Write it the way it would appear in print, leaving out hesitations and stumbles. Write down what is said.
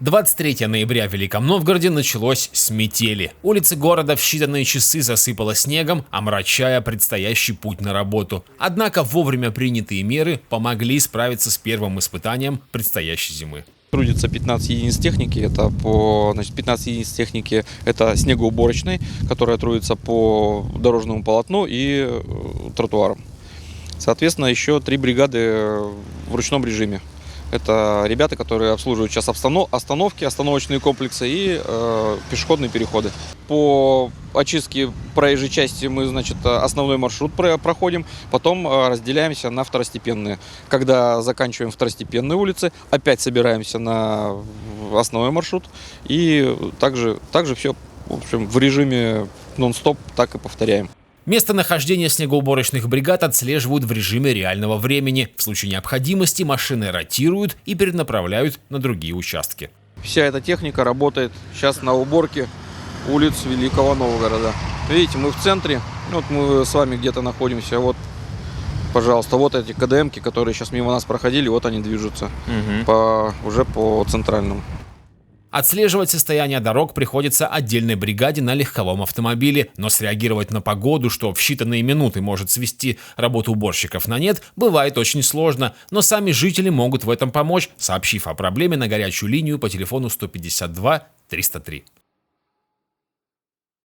23 ноября в Великом Новгороде началось с метели. Улицы города в считанные часы засыпало снегом, омрачая предстоящий путь на работу. Однако вовремя принятые меры помогли справиться с первым испытанием предстоящей зимы. Трудится 15 единиц техники, 15 единиц техники это снегоуборочной, которая трудится по дорожному полотну и тротуарам. Соответственно, еще 3 бригады в ручном режиме. Это ребята, которые обслуживают сейчас остановки, остановочные комплексы и пешеходные переходы. По очистке проезжей части мы, основной маршрут проходим, потом разделяемся на второстепенные. Когда заканчиваем второстепенные улицы, опять собираемся на основной маршрут и также все в общем, в режиме нон-стоп так и повторяем. Местонахождение снегоуборочных бригад отслеживают в режиме реального времени. В случае необходимости машины ротируют и перенаправляют на другие участки. Вся эта техника работает сейчас на уборке улиц Великого Новгорода. Видите, мы в центре, вот мы с вами где-то находимся. Вот, пожалуйста, вот эти КДМки, которые сейчас мимо нас проходили, вот они движутся уже по центральному. Отслеживать состояние дорог приходится отдельной бригаде на легковом автомобиле, но среагировать на погоду, что в считанные минуты может свести работу уборщиков на нет, бывает очень сложно, но сами жители могут в этом помочь, сообщив о проблеме на горячую линию по телефону 152 303.